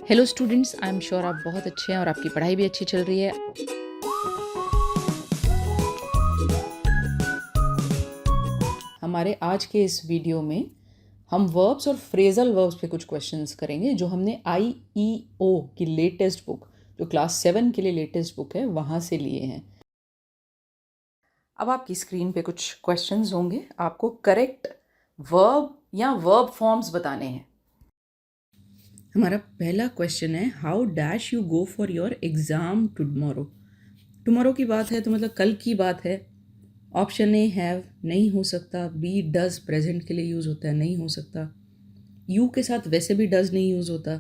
Hello students, I am sure आप बहुत अच्छे हैं और आपकी पढ़ाई भी अच्छी चल रही है। हमारे आज के इस वीडियो में हम वर्ब्स और फ्रेजल वर्ब्स पे कुछ क्वेश्चंस करेंगे जो हमने IEO की लेटेस्ट बुक, जो क्लास 7 के लिए लेटेस्ट बुक है, वहाँ से लिए हैं। अब आपकी स्क्रीन पे कुछ क्वेश्चंस होंगे, आपको करेक्ट वर्ब या वर्ब फॉर्म्स बताने हैं। हमारा पहला क्वेश्चन है, how dash you go for your exam tomorrow. Tomorrow की बात है तो मतलब कल की बात है। ऑप्शन ए हैव नहीं हो सकता, बी डज प्रेजेंट के लिए यूज़ होता है, नहीं हो सकता, यू के साथ वैसे भी डज नहीं यूज़ होता,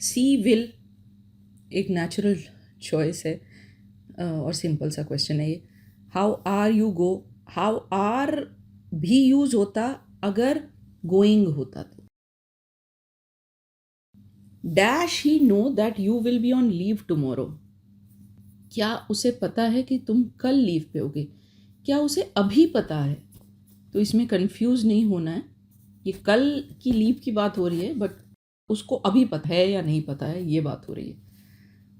सी विल एक नेचुरल चॉइस है और सिंपल सा क्वेश्चन है ये। How are you go, how are भी यूज़ होता अगर गोइंग होता तो। Dash he know that you will be on leave tomorrow, क्या उसे पता है कि तुम कल लीव पे होगे, क्या उसे अभी पता है। तो इसमें कंफ्यूज नहीं होना है, ये कल की लीव की बात हो रही है बट उसको अभी पता है या नहीं पता है ये बात हो रही है।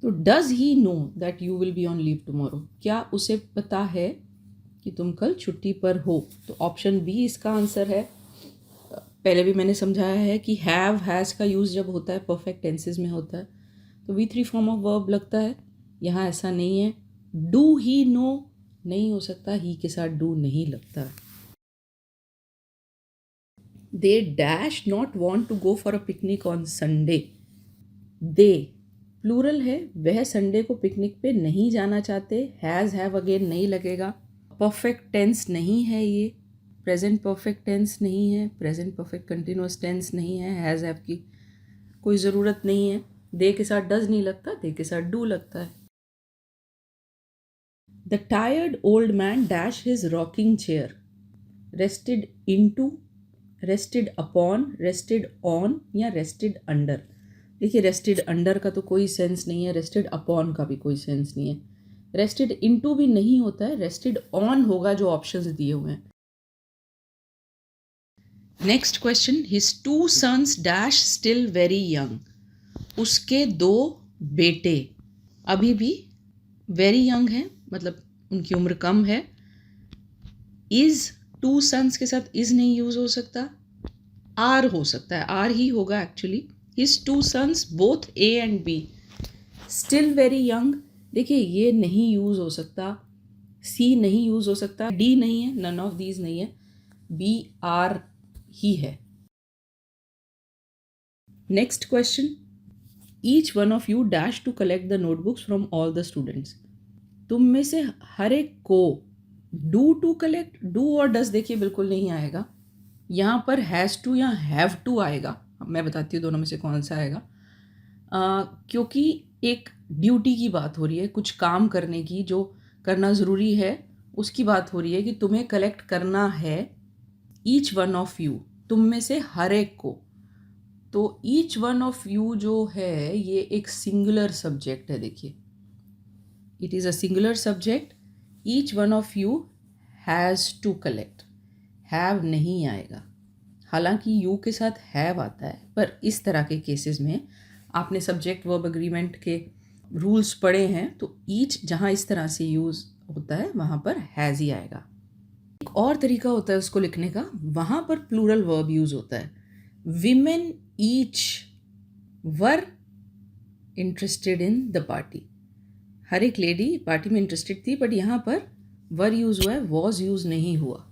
तो does he know that you will be on leave tomorrow, क्या उसे पता है कि तुम कल छुट्टी पर हो। तो ऑप्शन बी इसका आंसर है। पहले भी मैंने समझाया है कि हैव हैज़ का यूज़ जब होता है परफेक्ट टेंसेज में होता है तो V3 फॉर्म ऑफ वर्ब लगता है, यहाँ ऐसा नहीं है। डू ही नो नहीं हो सकता, ही के साथ डू नहीं लगता। They dash not want to go for a picnic on Sunday, they plural है, वह संडे को पिकनिक पे नहीं जाना चाहते, हैज़ हैव अगेन नहीं लगेगा। परफेक्ट टेंस नहीं है ये, प्रेजेंट परफेक्ट टेंस नहीं है, प्रेजेंट परफेक्ट कंटिन्यूस टेंस नहीं है, हैज़ हैव की कोई ज़रूरत नहीं है। दे के साथ डज नहीं लगता, दे के साथ डू लगता है। The tired old man dash his rocking chair, rested into, rested upon, rested on या रेस्टेड अंडर। देखिए रेस्टेड अंडर का तो कोई सेंस नहीं है, रेस्टेड अपॉन का भी कोई सेंस नहीं है, रेस्टेड इनटू भी नहीं होता है, रेस्टेड ऑन होगा जो ऑप्शंस दिए हुए हैं। Next question, his two sons dash still very young, उसके दो बेटे अभी भी वेरी यंग हैं, मतलब उनकी उम्र कम है। इज़, टू सन्स के साथ इज़ नहीं यूज़ हो सकता, आर हो सकता है, आर ही होगा actually. His two sons both A and B, still very young, देखिए ये नहीं यूज़ हो सकता, सी नहीं यूज़ हो सकता, डी नहीं है, नन ऑफ दीज नहीं है, बी आर ही है। Next question, each one of you dash to collect the notebooks from all the students, तुम में से हर एक को डू टू कलेक्ट, डू और डस देखिए बिल्कुल नहीं आएगा, यहाँ पर हैज़ टू या हैव टू आएगा। मैं बताती हूँ दोनों में से कौन सा आएगा। क्योंकि एक ड्यूटी की बात हो रही है, कुछ काम करने की जो करना ज़रूरी है उसकी बात हो रही है कि तुम्हें कलेक्ट करना है ईच वन ऑफ यू, तुम में से हर एक को। तो ईच वन ऑफ यू जो है ये एक सिंगुलर सब्जेक्ट है, देखिए it is a singular subject, each one of you has to collect, have नहीं आएगा। हालांकि यू के साथ हैव आता है पर इस तरह के केसेस में आपने सब्जेक्ट वर्ब एग्रीमेंट के रूल्स पढ़े हैं तो ईच जहाँ इस तरह से यूज़ होता है वहाँ पर हैज़ ही आएगा। एक और तरीका होता है उसको लिखने का, वहाँ पर प्लूरल वर्ब यूज़ होता है। Women each were interested in the party, हर एक लेडी पार्टी में इंटरेस्टेड थी बट यहाँ पर वर यूज़ हुआ है, वॉज यूज़ नहीं हुआ।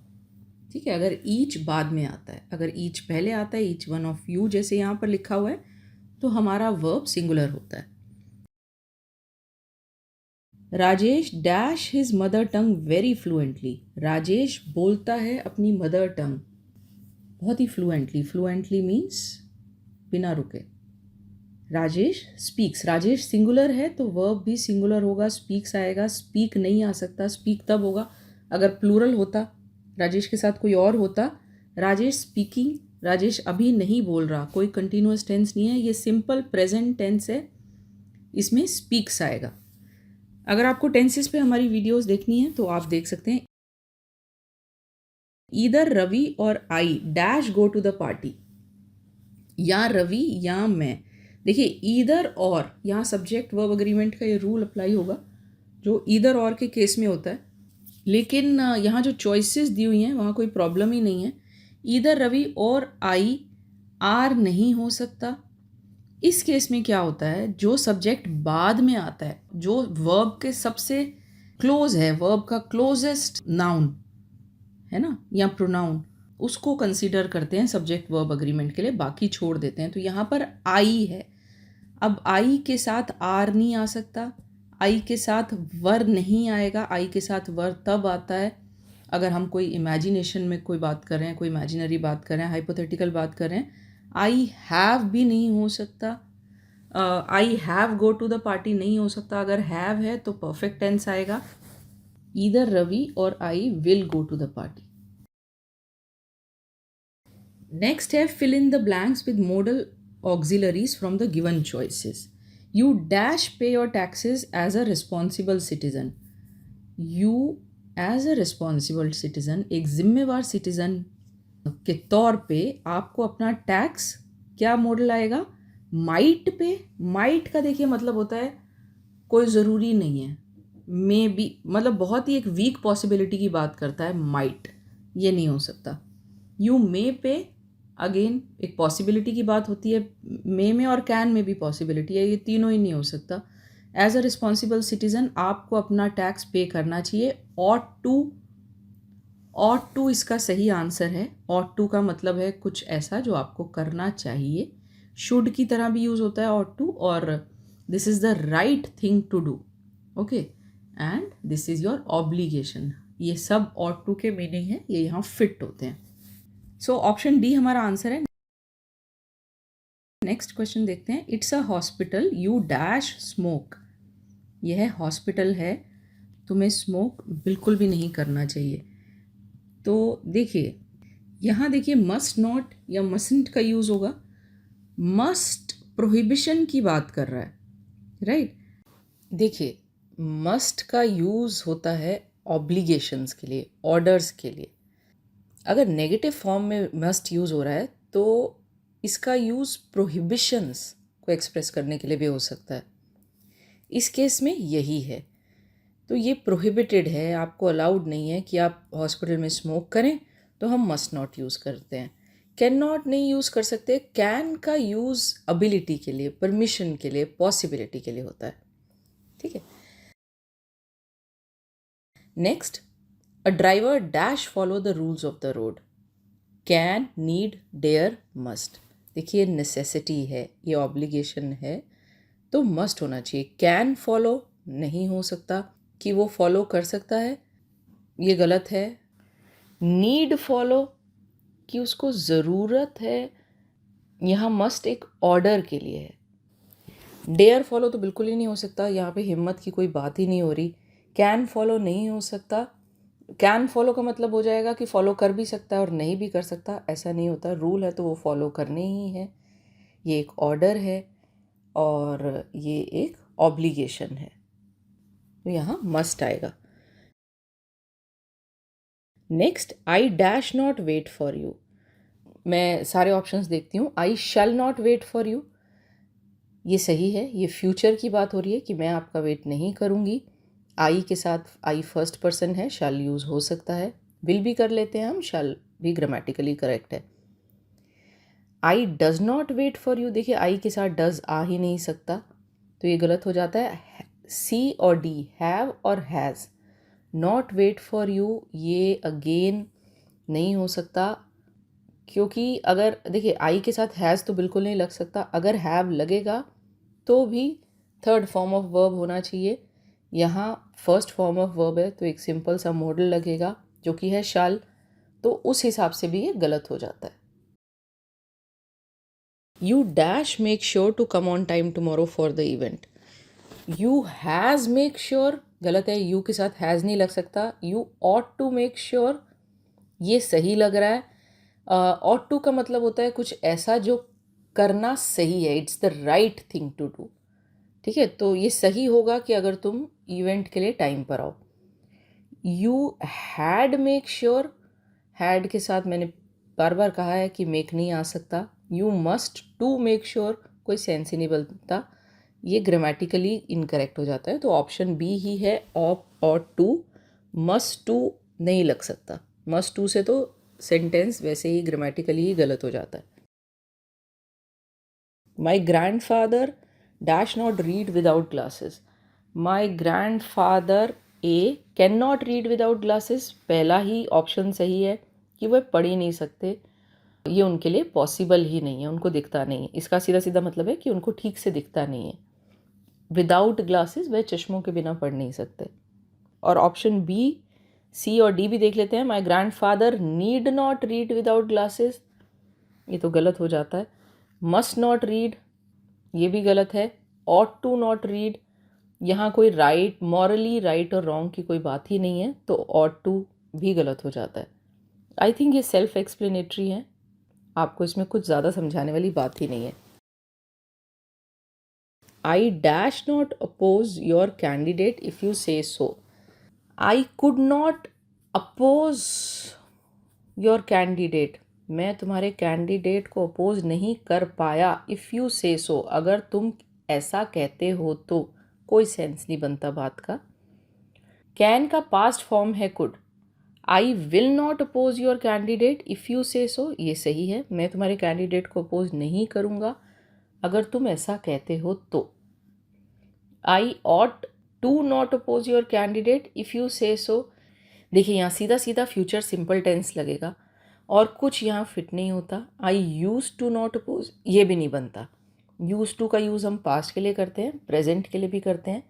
ठीक है, अगर ईच बाद में आता है, अगर ईच पहले आता है, ईच वन ऑफ यू जैसे यहाँ पर लिखा हुआ है, तो हमारा वर्ब सिंगुलर होता है। Rajesh dash his mother tongue very fluently, Rajesh बोलता है अपनी मदर टंग बहुत ही फ्लुएंटली, फ्लुएंटली मीन्स बिना रुके। राजेश स्पीक्स, राजेश सिंगुलर है तो वर्ब भी सिंगुलर होगा, स्पीक्स आएगा, स्पीक नहीं आ सकता, स्पीक तब होगा अगर प्लूरल होता, राजेश के साथ कोई और होता। राजेश स्पीकिंग, राजेश अभी नहीं बोल रहा, कोई कंटिन्यूस टेंस नहीं है, ये सिंपल प्रेजेंट टेंस है, इसमें स्पीक्स आएगा। अगर आपको टेंसेस पे हमारी वीडियोस देखनी है तो आप देख सकते हैं। ईदर रवि और I dash go to the party, या रवि या मैं, देखिए ईदर और, यहाँ सब्जेक्ट वर्ब अग्रीमेंट का ये रूल अप्लाई होगा जो ईदर और के केस में होता है, लेकिन यहाँ जो चॉइसेस दी हुई हैं वहाँ कोई प्रॉब्लम ही नहीं है। ईदर रवि और आई आर नहीं हो सकता। इस केस में क्या होता है, जो सब्जेक्ट बाद में आता है, जो वर्ब के सबसे क्लोज है, वर्ब का क्लोजेस्ट नाउन है ना, या प्रोनाउन, उसको कंसीडर करते हैं सब्जेक्ट वर्ब अग्रीमेंट के लिए, बाकी छोड़ देते हैं। तो यहाँ पर आई है, अब आई के साथ आर नहीं आ सकता, आई के साथ वर नहीं आएगा। आई के साथ वर तब आता है अगर हम कोई इमेजिनेशन में कोई बात कर रहे हैं, कोई इमेजिनरी बात कर रहे हैं, हाइपोथेटिकल बात कर रहे हैं। आई हैव भी नहीं हो सकता, I have go to the party नहीं हो सकता। अगर हैव है तो परफेक्ट टेंस आएगा, ईदर रवि और I will go to the party. Next है fill in the blanks with modal auxiliaries from the given choices. You dash pay your taxes as a responsible citizen. You as a responsible citizen, एक जिम्मेवार citizen के तौर पे आपको अपना tax, क्या model आएगा, माइट पे। माइट का देखिए मतलब होता है कोई ज़रूरी नहीं है, मे बी, मतलब बहुत ही एक वीक पॉसिबिलिटी की बात करता है माइट, ये नहीं हो सकता। यू मे पे, अगेन एक पॉसिबिलिटी की बात होती है, मे में और कैन में भी पॉसिबिलिटी है, ये तीनों ही नहीं हो सकता। एज अ रिस्पॉन्सिबल सिटीज़न आपको अपना टैक्स पे करना चाहिए। ऑट टू इसका सही आंसर है। ऑट टू का मतलब है कुछ ऐसा जो आपको करना चाहिए। शुड की तरह भी यूज़ होता है ऑट टू, और this is the right thing to do, okay, and this is your obligation. ये सब ऑट टू के मीनिंग है, ये यहाँ फिट होते हैं। सो ऑप्शन डी हमारा आंसर है। नेक्स्ट क्वेश्चन देखते हैं। It's a hospital, you dash smoke. यह हॉस्पिटल है, तुम्हें स्मोक बिल्कुल भी नहीं करना चाहिए। तो देखिए यहाँ देखिए मस्ट नॉट या मस्टंट का यूज़ होगा। मस्ट प्रोहिबिशन की बात कर रहा है, राइट। देखिए मस्ट का यूज़ होता है ऑब्लिगेशंस के लिए, ऑर्डर्स के लिए। अगर नेगेटिव फॉर्म में मस्ट यूज़ हो रहा है तो इसका यूज़ प्रोहिबिशंस को एक्सप्रेस करने के लिए भी हो सकता है। इस केस में यही है, तो ये प्रोहिबिटेड है, आपको अलाउड नहीं है कि आप हॉस्पिटल में स्मोक करें, तो हम मस्ट नॉट यूज़ करते हैं। कैन नॉट नहीं यूज़ कर सकते। कैन का यूज़ अबिलिटी के लिए, परमिशन के लिए, पॉसिबिलिटी के लिए होता है, ठीक है। Next, a driver dash follow the rules of the road. Can, need, dare, must. देखिए नेसेसिटी है, ये ऑब्लिगेशन है, तो मस्ट होना चाहिए। कैन फॉलो नहीं हो सकता कि वो फॉलो कर सकता है, ये गलत है। नीड फॉलो कि उसको ज़रूरत है, यहाँ मस्ट एक ऑर्डर के लिए है। डेयर फॉलो तो बिल्कुल ही नहीं हो सकता, यहाँ पे हिम्मत की कोई बात ही नहीं हो रही। कैन फॉलो नहीं हो सकता। कैन फॉलो का मतलब हो जाएगा कि फॉलो कर भी सकता है और नहीं भी कर सकता, ऐसा नहीं होता। रूल है तो वो फॉलो करने ही है, ये एक ऑर्डर है और ये एक ऑब्लिगेशन है, तो यहाँ मस्ट आएगा। Next, I dash not wait for you. मैं सारे ऑप्शंस देखती हूँ। I shall not wait for you, ये सही है, ये फ्यूचर की बात हो रही है कि मैं आपका वेट नहीं करूँगी। आई के साथ आई फर्स्ट पर्सन है, शैल यूज़ हो सकता है। विल भी कर लेते हैं हम, शैल भी ग्रामेटिकली करेक्ट है। I does not wait for you, देखिए आई के साथ डज आ ही नहीं सकता, तो ये गलत हो जाता है। सी और डी, हैव और has. Not wait for you ये अगेन नहीं हो सकता, क्योंकि अगर देखिए आई के साथ हैज़ तो बिल्कुल नहीं लग सकता। अगर हैव लगेगा तो भी थर्ड फॉर्म ऑफ वर्ब होना चाहिए। यहाँ फर्स्ट फॉर्म ऑफ वर्ब है तो एक सिंपल सा मॉडल लगेगा जो कि है शाल, तो उस हिसाब से भी ये गलत हो जाता है। You dash make sure to come on time tomorrow for the event. You has make sure गलत है, यू के साथ हैज़ नहीं लग सकता। You ought to make sure ये सही लग रहा है। ऑट टू का मतलब होता है कुछ ऐसा जो करना सही है, it's the right thing to do, ठीक है। तो ये सही होगा कि अगर तुम इवेंट के लिए टाइम पर आओ। You had make sure, had के साथ मैंने बार बार कहा है कि मेक नहीं आ सकता। You must to make sure कोई सेंस ही नहीं बनता, ये ग्रामेटिकली इनकरेक्ट हो जाता है। तो ऑप्शन बी ही है, ऑप और टू। मस्ट टू नहीं लग सकता, मस्ट टू से तो सेंटेंस वैसे ही ग्रामेटिकली ही गलत हो जाता है। My grand father dash not read without glasses. My grand father A can not read without glasses, पहला ही ऑप्शन सही है कि वह पढ़ ही नहीं सकते, ये उनके लिए पॉसिबल ही नहीं है, उनको दिखता नहीं है। इसका सीधा सीधा मतलब है कि उनको ठीक से दिखता नहीं है। विदाउट ग्लासेस वह चश्मों के बिना पढ़ नहीं सकते। और ऑप्शन बी, सी और डी भी देख लेते हैं। My grand father need not read without glasses, ये तो गलत हो जाता है। मस्ट नॉट रीड, ये भी गलत है। ऑट टू नॉट रीड, यहाँ कोई राइट, मॉरली राइट और रॉन्ग की कोई बात ही नहीं है, तो ऑट टू भी गलत हो जाता है। आई थिंक ये सेल्फ एक्सप्लेनेटरी है, आपको इसमें कुछ ज़्यादा समझाने वाली बात ही नहीं है। I dash not oppose your candidate if you say so. I could not oppose your candidate. मैं तुम्हारे कैंडिडेट को अपोज नहीं कर पाया। इफ़ यू से सो, अगर तुम ऐसा कहते हो तो कोई सेंस नहीं बनता बात का। कैन का पास्ट फॉर्म है could. I will not oppose your candidate if you say so, ये सही है, मैं तुम्हारे कैंडिडेट को अपोज नहीं करूँगा अगर तुम ऐसा कहते हो तो। I ought to not oppose your candidate if you say so, देखिए यहाँ सीधा सीधा फ्यूचर सिंपल टेंस लगेगा और कुछ यहाँ फिट नहीं होता। आई यूज़ टू नॉट अपोज, ये भी नहीं बनता। यूज़ टू का यूज़ हम पास्ट के लिए करते हैं, प्रेजेंट के लिए भी करते हैं।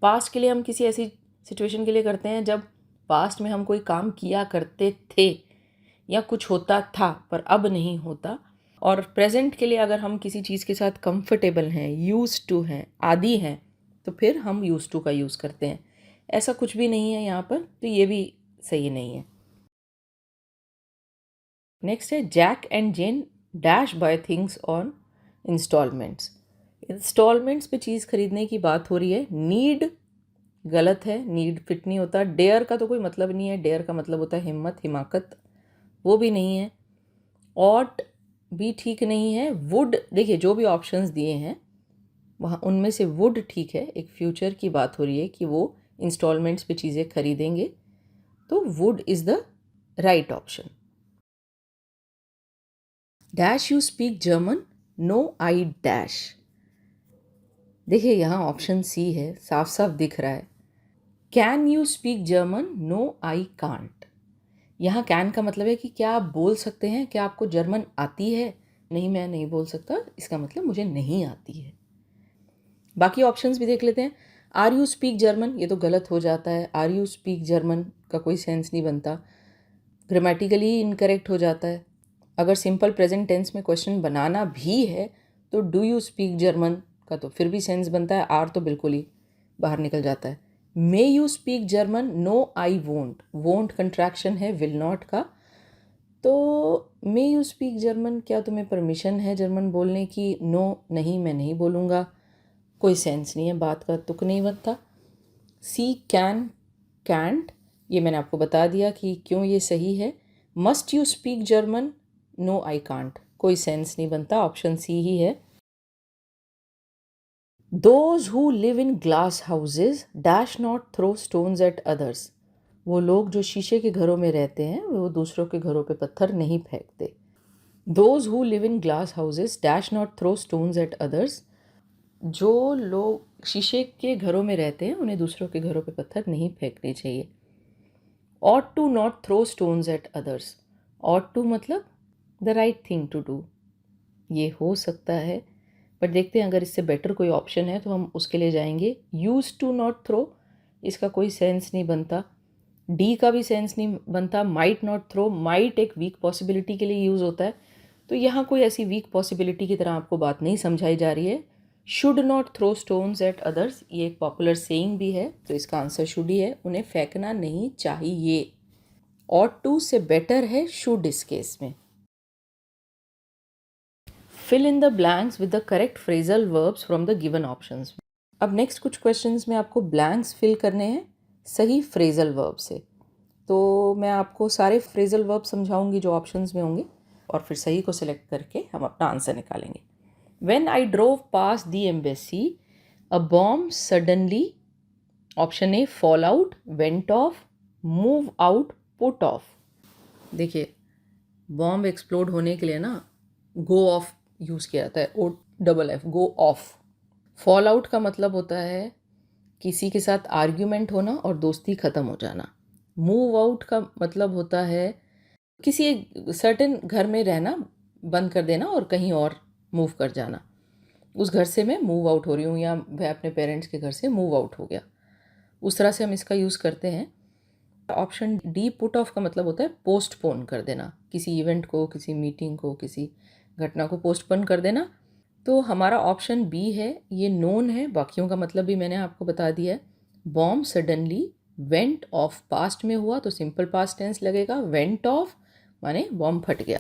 पास्ट के लिए हम किसी ऐसी सिचुएशन के लिए करते हैं जब पास्ट में हम कोई काम किया करते थे या कुछ होता था पर अब नहीं होता। और प्रेजेंट के लिए अगर हम किसी चीज़ के साथ कंफर्टेबल हैं, यूज़ टू हैं, आदी हैं, तो फिर हम यूज़ टू का यूज़ करते हैं। ऐसा कुछ भी नहीं है यहाँ पर, तो ये भी सही नहीं है। नेक्स्ट है, Jack and Jane dash buy things on installments. Installments पे चीज़ खरीदने की बात हो रही है। नीड गलत है, नीड फिट नहीं होता। डेयर का तो कोई मतलब नहीं है, डेयर का मतलब होता है हिम्मत, हिमाकत, वो भी नहीं है। ऑट भी ठीक नहीं है। वुड, देखिए जो भी ऑप्शंस दिए हैं वहाँ उनमें से वुड ठीक है, एक फ्यूचर की बात हो रही है कि वो इंस्टॉलमेंट्स पे चीज़ें खरीदेंगे, तो would is the right option. Dash you speak German, no I dash. देखिए यहाँ ऑप्शन सी है, साफ साफ दिख रहा है। Can you speak German, no I can't. यहाँ कैन का मतलब है कि क्या आप बोल सकते हैं, क्या आपको जर्मन आती है। नहीं, मैं नहीं बोल सकता, इसका मतलब मुझे नहीं आती है। बाकी ऑप्शंस भी देख लेते हैं। आर यू स्पीक जर्मन, ये तो गलत हो जाता है। आर यू स्पीक जर्मन का कोई सेंस नहीं बनता, ग्रामेटिकली इनकरेक्ट हो जाता है। अगर सिंपल प्रेजेंट टेंस में क्वेश्चन बनाना भी है तो डू यू स्पीक जर्मन का तो फिर भी सेंस बनता है, आर तो बिल्कुल ही बाहर निकल जाता है। May you speak German, no I won't. Won't contraction है विल नॉट का, तो मे यू स्पीक जर्मन, क्या तुम्हें परमिशन है जर्मन बोलने की। नो नहीं, मैं नहीं बोलूँगा, कोई सेंस नहीं है, बात का तुक नहीं बनता। सी कैन, कैंट, ये मैंने आपको बता दिया कि क्यों ये सही है। Must you speak German, no I can't, कोई सेंस नहीं बनता, ऑप्शन सी ही है। Those who live in glass houses dash not throw stones at others. वो लोग जो शीशे के घरों में रहते हैं वो दूसरों के घरों पे पत्थर नहीं फेंकते। Those who live in glass houses dash not throw stones at others, जो लोग शीशे के घरों में रहते हैं उन्हें दूसरों के घरों पे पत्थर नहीं फेंकने चाहिए। Ought to not throw stones at others, ought to मतलब the right thing to do, ये हो सकता है, पर देखते हैं अगर इससे बेटर कोई ऑप्शन है तो हम उसके लिए जाएंगे। यूज टू नॉट थ्रो, इसका कोई सेंस नहीं बनता। डी का भी सेंस नहीं बनता। माइट नॉट थ्रो, माइट एक वीक पॉसिबिलिटी के लिए यूज़ होता है, तो यहाँ कोई ऐसी वीक पॉसिबिलिटी की तरह आपको बात नहीं समझाई जा रही है। Should not throw stones at others, ये एक पॉपुलर सेइंग भी है, तो इसका आंसर शुड ही है, उन्हें फेंकना नहीं चाहिए। ऑट टू से बेटर है शुड इस केस में। Fill in the blanks with the correct phrasal verbs from the given options. अब नेक्स्ट कुछ क्वेश्चंस में आपको ब्लैंक्स फिल करने हैं सही फ्रेजल वर्ब से, तो मैं आपको सारे फ्रेजल वर्ब समझाऊंगी जो ऑप्शंस में होंगे और फिर सही को सिलेक्ट करके हम अपना आंसर निकालेंगे। When I drove past the embassy, a bomb suddenly, option A fall out, went off, move out, put off. देखिए, बॉम्ब एक्सप्लोड होने के लिए ना गो ऑफ यूज़ किया जाता है, O double F, go off. Fall out का मतलब होता है किसी के साथ आर्ग्यूमेंट होना और दोस्ती ख़त्म हो जाना। मूव आउट का मतलब होता है किसी एक सर्टेन घर में रहना बंद कर देना और कहीं और मूव कर जाना। उस घर से मैं मूव आउट हो रही हूँ या मैं अपने पेरेंट्स के घर से मूव आउट हो गया, उस तरह से हम इसका यूज़ करते हैं। ऑप्शन डी पुट ऑफ का मतलब होता है पोस्टपोन कर देना, किसी इवेंट को, किसी मीटिंग को, किसी घटना को पोस्टपोन कर देना। तो हमारा ऑप्शन बी है, ये नोन है, बाकियों का मतलब भी मैंने आपको बता दिया है। Bomb suddenly went off, past में हुआ तो सिंपल पास्ट टेंस लगेगा, वेंट ऑफ माने बॉम्ब फट गया।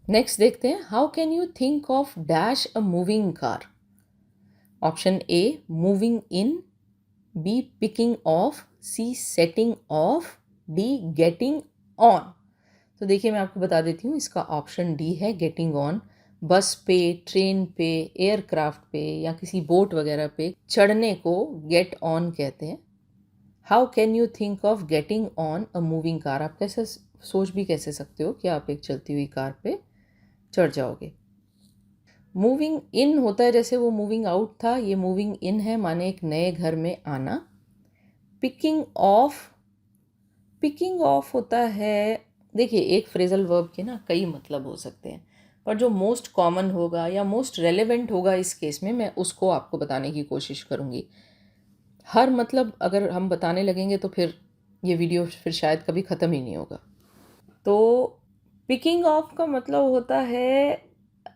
नेक्स्ट देखते हैं, how can you think of dash a moving car. Option A moving in, B picking off, C setting off, D getting on. तो देखिए मैं आपको बता देती हूँ, इसका ऑप्शन डी है गेटिंग ऑन। बस पे, ट्रेन पे, एयरक्राफ्ट पे या किसी बोट वगैरह पे चढ़ने को गेट ऑन कहते हैं। How can you think of getting on a moving car, आप कैसे सोच भी कैसे सकते हो कि आप एक चलती हुई कार पे चढ़ जाओगे। मूविंग इन होता है जैसे वो मूविंग आउट था, ये मूविंग इन है, माने एक नए घर में आना। पिकिंग ऑफ, पिकिंग ऑफ होता है, देखिए एक फ्रेजल वर्ब के ना कई मतलब हो सकते हैं, पर जो मोस्ट कॉमन होगा या मोस्ट रेलेवेंट होगा इस केस में मैं उसको आपको बताने की कोशिश करूँगी। हर मतलब अगर हम बताने लगेंगे तो फिर ये वीडियो फिर शायद कभी ख़त्म ही नहीं होगा। तो पिकिंग ऑफ का मतलब होता है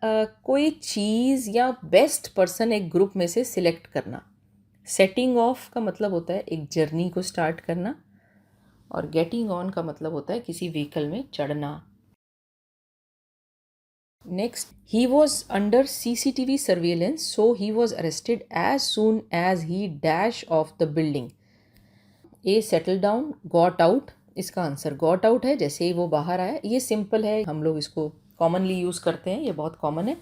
कोई चीज़ या बेस्ट पर्सन एक ग्रुप में से सिलेक्ट करना। सेटिंग ऑफ का मतलब होता है एक जर्नी को स्टार्ट करना, और गेटिंग ऑन का मतलब होता है किसी व्हीकल में चढ़ना। Next, he was under CCTV surveillance so he was arrested as soon as he dash of the building. A settle down, got out, इसका आंसर गॉट आउट है, जैसे ही वो बाहर आया। ये सिंपल है, हम लोग इसको कॉमनली यूज़ करते हैं, ये बहुत कॉमन है।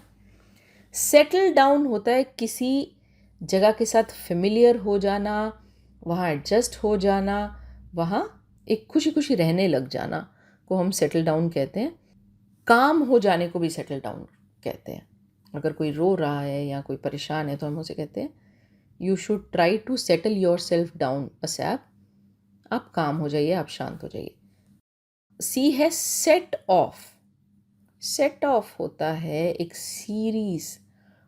सेटल डाउन होता है किसी जगह के साथ फेमिलियर हो जाना, वहाँ एडजस्ट हो जाना, वहाँ एक खुशी खुशी रहने लग जाना को हम सेटल डाउन कहते हैं। काम हो जाने को भी सेटल डाउन कहते हैं। अगर कोई रो रहा है या कोई परेशान है तो हम उसे कहते हैं you should try to settle yourself down ASAP, आप काम हो जाइए, आप शांत हो जाइए। सी है सेट ऑफ। सेट ऑफ होता है एक सीरीज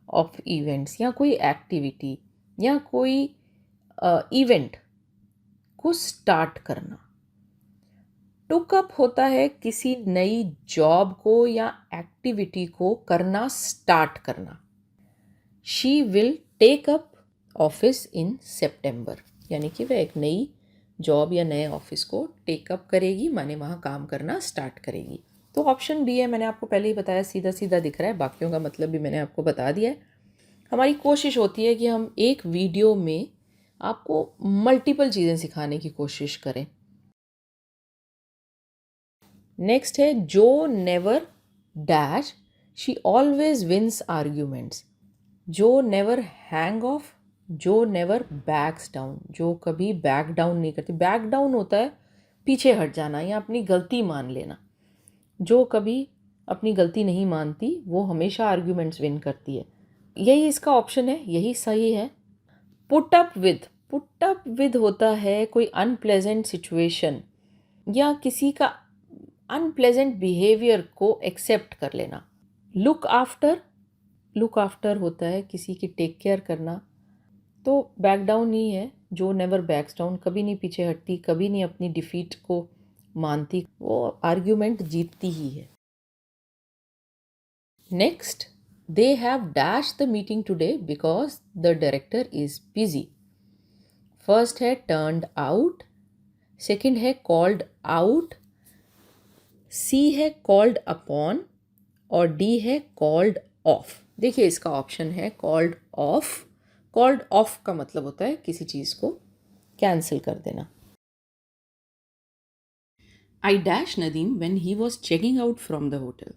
ऑफ इवेंट्स या कोई एक्टिविटी या कोई इवेंट को स्टार्ट करना। टुक अप होता है किसी नई जॉब को या एक्टिविटी को करना स्टार्ट करना। She will take up office in सितंबर, यानी कि वह एक नई जॉब या नए ऑफिस को टेकअप करेगी, माने वहाँ काम करना स्टार्ट करेगी। तो ऑप्शन बी है, मैंने आपको पहले ही बताया, सीधा सीधा दिख रहा है, बाकियों का मतलब भी मैंने आपको बता दिया है। हमारी कोशिश होती है कि हम एक वीडियो में आपको मल्टीपल चीज़ें सिखाने की कोशिश करें। नेक्स्ट है Jo never dash she always wins arguments. Jo never hang off, Jo never backs down, जो कभी बैक डाउन नहीं करती। बैक डाउन होता है पीछे हट जाना या अपनी गलती मान लेना। जो कभी अपनी गलती नहीं मानती वो हमेशा आर्ग्यूमेंट्स विन करती है। यही इसका ऑप्शन है, यही सही है। Put up with, put up with होता है कोई अनप्लेजेंट सिचुएशन या किसी का अनप्लेजेंट बिहेवियर को एक्सेप्ट कर लेना। लुक आफ्टर, लुक आफ्टर होता है किसी की टेक केयर करना। तो बैक डाउन नहीं है, जो नेवर बैक्स डाउन, कभी नहीं पीछे हटती, कभी नहीं अपनी डिफीट को मानती, वो आर्ग्यूमेंट जीतती ही है। Next, they have dash the meeting today because the director is busy. First है टर्न्ड आउट, सेकंड है कॉल्ड आउट, सी है कॉल्ड अपॉन और डी है कॉल्ड ऑफ। देखिए इसका ऑप्शन है कॉल्ड ऑफ। कॉल्ड ऑफ का मतलब होता है किसी चीज़ को कैंसिल कर देना। I dash Nadeem when he was checking out from the hotel.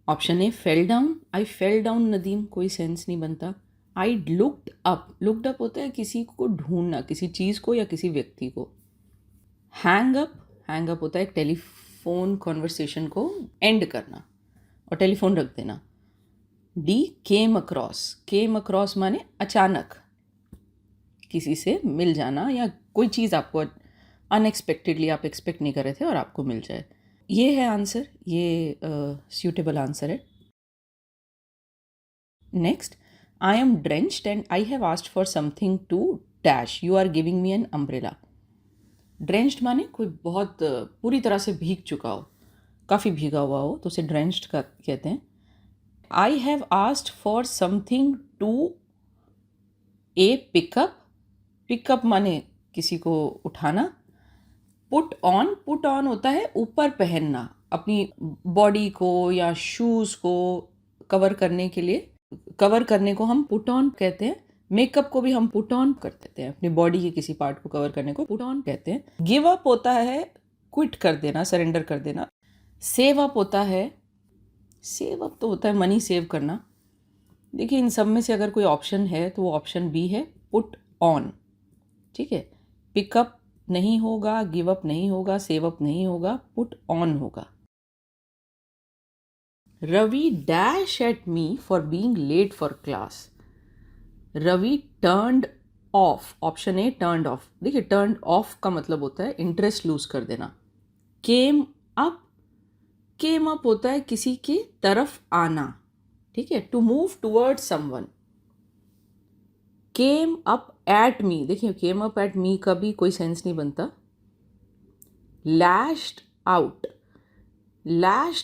Option A fell down, I fell down Nadeem, कोई सेंस नहीं बनता। I looked up, looked up होता है किसी को ढूंढना, किसी चीज़ को या किसी व्यक्ति को। हैंग अप होता है एक टेलीफोन कॉन्वर्सेशन को एंड करना और टेलीफोन रख देना। डी केम अक्रॉस माने अचानक किसी से मिल जाना या कोई चीज़ आपको अनएक्सपेक्टेडली आप एक्सपेक्ट नहीं कर रहे थे और आपको मिल जाए। ये है आंसर, ये सूटेबल आंसर है। Next, I am drenched and I have asked for something to dash, you are giving me an umbrella. Drenched माने कोई बहुत पूरी तरह से भीग चुका हो, काफ़ी भीगा हुआ हो, तो उसे ड्रेंच्ड का कहते हैं। I have asked for something to A pickup माने किसी को उठाना। पुट ऑन होता है ऊपर पहनना, अपनी बॉडी को या शूज़ को कवर करने के लिए, कवर करने को हम पुट ऑन कहते हैं। मेकअप को भी हम पुट ऑन कर देते हैं, अपनी बॉडी के किसी पार्ट को कवर करने को पुट ऑन कहते हैं। गिव अप होता है क्विट कर देना, सरेंडर कर देना। सेव अप होता है, सेव अप तो होता है मनी सेव करना। देखिए इन सब में से अगर कोई ऑप्शन है तो वो ऑप्शन बी है, पुट ऑन। ठीक है, पिकअप नहीं होगा, गिव अप नहीं होगा, सेव अप नहीं होगा, पुट ऑन होगा। Ravi dash at me for being late for class. Ravi turned off, option A turned off. देखिए टर्न्ड ऑफ का मतलब होता है इंटरेस्ट लूज कर देना। केम अप होता है किसी की तरफ आना, ठीक है, to move toward someone. Came up at me, देखिए केम अप एट मी का भी कोई सेंस नहीं बनता। लैश्ड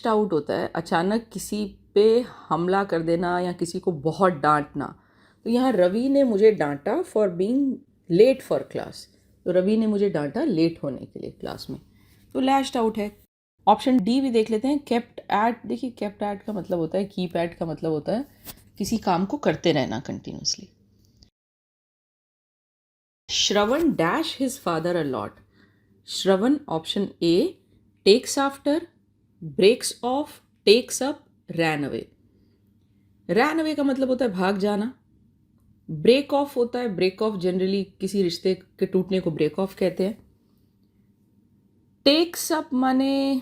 आउट होता है अचानक किसी पे हमला कर देना या किसी को बहुत डांटना। तो यहाँ रवि ने मुझे डांटा for being late for class, तो रवि ने मुझे डांटा लेट होने के लिए क्लास में, तो लैश्ड आउट है। ऑप्शन डी भी देख लेते हैं, केप्ट एट। देखिए केप्ट एट का मतलब होता है, कीप एट का मतलब होता है किसी काम को करते रहना continuously. Shravan dash his father a lot. Shravan option A takes after, breaks off, takes up, ran away. Ran away का मतलब होता है भाग जाना। ब्रेक ऑफ होता है, ब्रेक ऑफ जनरली किसी रिश्ते के टूटने को ब्रेक ऑफ कहते हैं। टेक्स अप माने,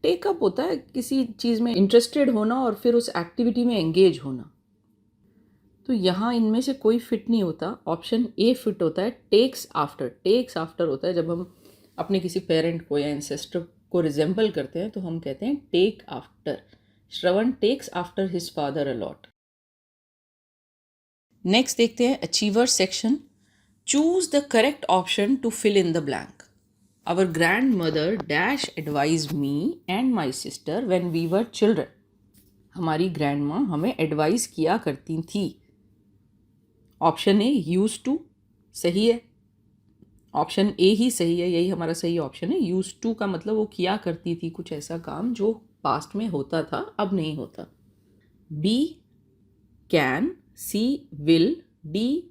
टेकअप होता है किसी चीज़ में इंटरेस्टेड होना और फिर उस एक्टिविटी में एंगेज होना। तो यहाँ इनमें से कोई फिट नहीं होता, ऑप्शन ए फिट होता है, टेक्स आफ्टर। टेक्स आफ्टर होता है जब हम अपने किसी पेरेंट को या एंसेस्टर को रिजेंबल करते हैं तो हम कहते हैं take after. Shravan takes after his father a lot. Next देखते हैं achiever section. Choose the correct option to fill in the blank. Our grand mother dash advise me and my sister when we were children. हमारी grand माँ हमें advice किया करती थी। Option A use to सही है, ऑप्शन ए ही सही है, यही हमारा सही ऑप्शन है। यूज टू का मतलब वो किया करती थी कुछ ऐसा काम जो पास्ट में होता था, अब नहीं होता। B can, C will, D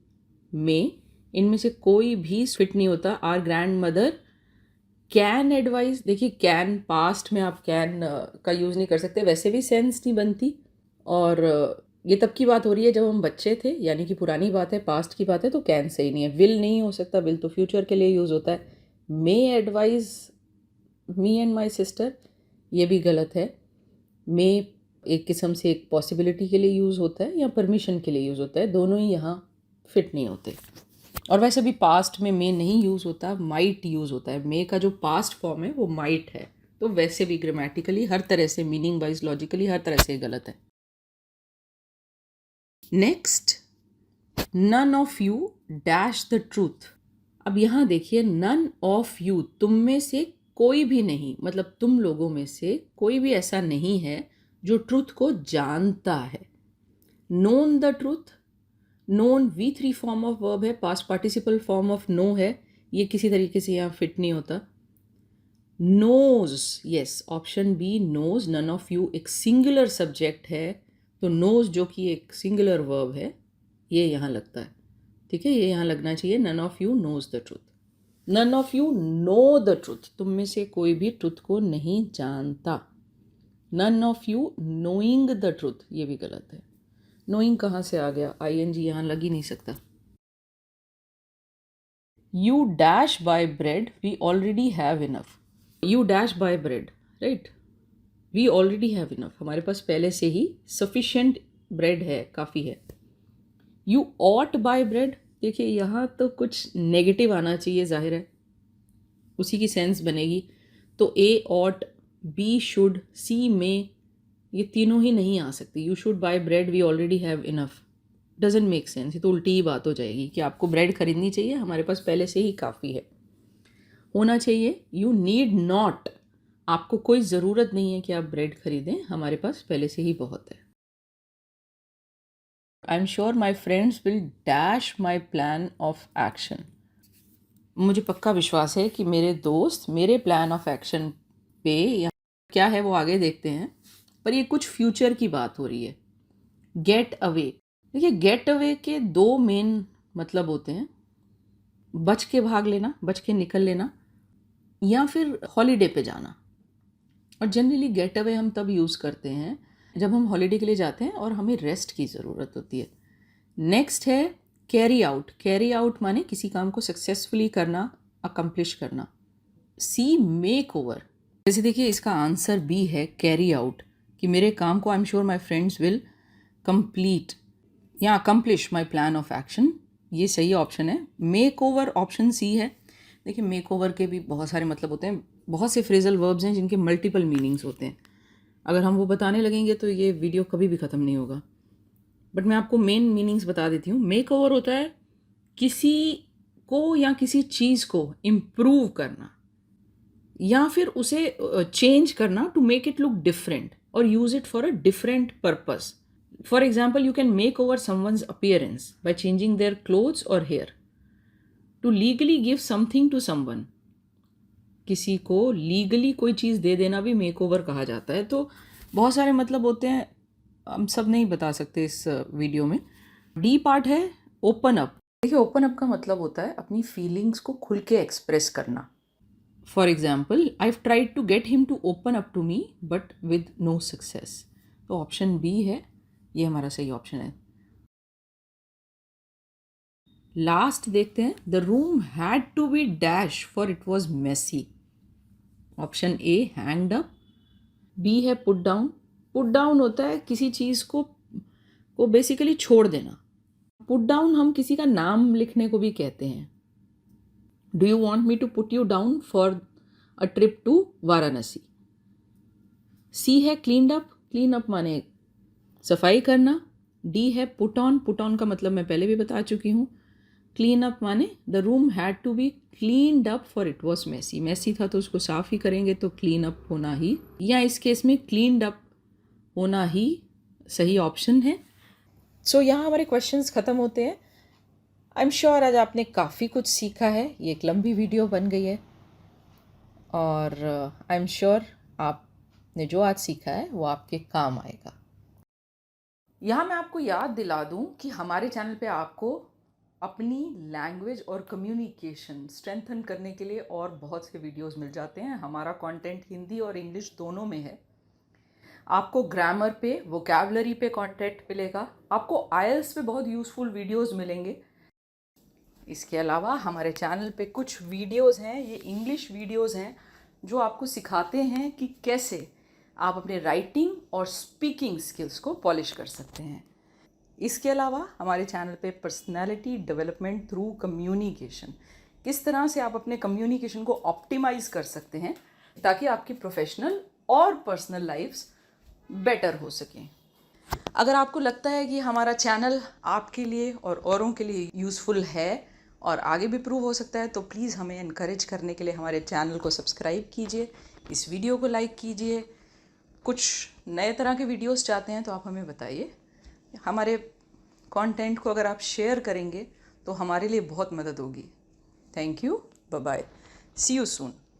may, इनमें से कोई भी फिट नहीं होता। Our grand mother can advise, देखिए कैन पास्ट में आप कैन का यूज़ नहीं कर सकते, वैसे भी सेंस नहीं बनती। और ये तब की बात हो रही है जब हम बच्चे थे, यानी कि पुरानी बात है, पास्ट की बात है, तो कैन सही नहीं है। विल नहीं हो सकता, विल तो फ्यूचर के लिए यूज़ होता है। May advise me and my sister, ये भी गलत है। मे एक किस्म से एक पॉसिबिलिटी के लिए यूज़ होता है या परमिशन के लिए यूज़ होता है, दोनों ही यहाँ फिट नहीं होते। और वैसे भी पास्ट में मे नहीं यूज़ होता, माइट यूज़ होता है। मे का जो पास्ट फॉर्म है वो माइट है, तो वैसे भी ग्रामेटिकली हर तरह से, मीनिंग वाइज, लॉजिकली हर तरह से गलत है। Next, none of you dash the truth. अब यहाँ देखिए नन ऑफ यू, तुम में से कोई भी नहीं, मतलब तुम लोगों में से कोई भी ऐसा नहीं है जो ट्रूथ को जानता है। Known the truth, known V3 form of verb है, past participle form of know है, ये किसी तरीके से यहाँ फिट नहीं होता। Knows, yes option B knows. None of you एक सिंगुलर सब्जेक्ट है, तो नोज जो कि एक सिंगुलर वर्ब है, ये यहाँ लगता है। ठीक है, ये यहाँ लगना चाहिए, none of you knows the truth. None of you know the truth, तुम में से कोई भी ट्रूथ को नहीं जानता। None of you knowing the truth, ये भी गलत है। नोइंग कहाँ से आ गया, ING यहाँ लग ही नहीं सकता। You dash buy bread, we already have enough. You dash buy bread, right, we already have enough, हमारे पास पहले से ही सफिशिएंट ब्रेड है, काफ़ी है। यू ऑट बाय ब्रेड, देखिए यहाँ तो कुछ नेगेटिव आना चाहिए, जाहिर है उसी की सेंस बनेगी। तो A ought, B should, C may, ये तीनों ही नहीं आ सकती। You should buy bread, we already have enough, doesn't make sense. ये तो उल्टी ही बात हो जाएगी कि आपको ब्रेड खरीदनी चाहिए, हमारे पास पहले से ही काफ़ी है। होना चाहिए यू नीड नॉट, आपको कोई ज़रूरत नहीं है कि आप ब्रेड खरीदें, हमारे पास पहले से ही बहुत है। आई am sure my friends will dash my plan of action, मुझे पक्का विश्वास है कि मेरे दोस्त मेरे प्लान ऑफ एक्शन पे, या क्या है वो आगे देखते हैं, पर ये कुछ फ्यूचर की बात हो रही है। गेट अवे, देखिए गेट अवे के दो मेन मतलब होते हैं, बच के भाग लेना, बच के निकल लेना, या फिर हॉलीडे पे जाना। और जनरली गेट अवे हम तब यूज़ करते हैं जब हम हॉलीडे के लिए जाते हैं और हमें रेस्ट की ज़रूरत होती है। नेक्स्ट है कैरी आउट, कैरी आउट माने किसी काम को सक्सेसफुली करना, अकम्प्लिश करना। सी मेक ओवर, जैसे देखिए इसका आंसर बी है कैरी आउट, कि मेरे काम को I am sure my friends will complete या accomplish my plan of action, ये सही ऑप्शन है। मेक ओवर ऑप्शन सी है। देखिए मेक ओवर के भी बहुत सारे मतलब होते हैं, बहुत से फ्रेजल वर्ब्स हैं जिनके मल्टीपल मीनिंग्स होते हैं। अगर हम वो बताने लगेंगे तो ये वीडियो कभी भी ख़त्म नहीं होगा, बट मैं आपको मेन मीनिंग्स बता देती हूँ। मेक ओवर होता है किसी को या किसी चीज़ को इम्प्रूव करना या फिर उसे चेंज करना, to make it look different और use it for a different purpose. For example, you can make over someone's appearance by changing their clothes और hair. To legally give something to someone, किसी को legally कोई चीज़ दे देना भी make over कहा जाता है। तो बहुत सारे मतलब होते हैं, हम सब नहीं बता सकते इस वीडियो में। डी पार्ट है ओपन अप। देखिए ओपन अप का मतलब होता है अपनी फीलिंग्स को खुल के एक्सप्रेस करना। For example, I have tried to get him to open up to me but with no success. तो ऑप्शन बी है, ये हमारा सही ऑप्शन है। लास्ट देखते हैं, the room had to be dash for it was messy. Option A hanged up. B है put down. Put down होता है किसी चीज़ को बेसिकली छोड़ देना। पुट डाउन हम किसी का नाम लिखने को भी कहते हैं। Do you want me to put you down for a trip to Varanasi. See he cleaned up. Clean up माने सफाई करना। डी है पुट ऑन। पुट ऑन का मतलब मैं पहले भी बता चुकी हूँ। क्लीन अप माने the room had to be cleaned up for it was messy. Messy था तो उसको साफ ही करेंगे, तो क्लीन अप होना ही, या इस केस में क्लीन्ड अप होना ही सही ऑप्शन है। सो यहाँ हमारे क्वेश्चंस ख़त्म होते हैं। आई एम श्योर आज आपने काफ़ी कुछ सीखा है। ये एक लंबी वीडियो बन गई है और आई एम श्योर आपने जो आज सीखा है वो आपके काम आएगा। यहाँ मैं आपको याद दिला दूँ कि हमारे चैनल पे आपको अपनी लैंग्वेज और कम्युनिकेशन स्ट्रेंथन करने के लिए और बहुत से वीडियोस मिल जाते हैं। हमारा कंटेंट हिंदी और इंग्लिश दोनों में है। आपको ग्रामर पे, वोकैबलरी पे कंटेंट मिलेगा। आपको आईएलटीएस पे बहुत यूज़फुल वीडियोस मिलेंगे। इसके अलावा हमारे चैनल पे कुछ वीडियोस हैं, ये इंग्लिश वीडियोस हैं जो आपको सिखाते हैं कि कैसे आप अपने राइटिंग और स्पीकिंग स्किल्स को पॉलिश कर सकते हैं। इसके अलावा हमारे चैनल पे पर्सनालिटी डेवलपमेंट थ्रू कम्युनिकेशन, किस तरह से आप अपने कम्युनिकेशन को ऑप्टिमाइज़ कर सकते हैं ताकि आपकी प्रोफेशनल और पर्सनल लाइफ्स बेटर हो सकें। अगर आपको लगता है कि हमारा चैनल आपके लिए और औरों के लिए यूज़फुल है और आगे भी प्रूव हो सकता है, तो प्लीज़ हमें इनकरेज करने के लिए हमारे चैनल को सब्सक्राइब कीजिए, इस वीडियो को लाइक कीजिए। कुछ नए तरह के वीडियोस चाहते हैं तो आप हमें बताइए। हमारे कंटेंट को अगर आप शेयर करेंगे तो हमारे लिए बहुत मदद होगी। Thank you, bye bye, see you soon.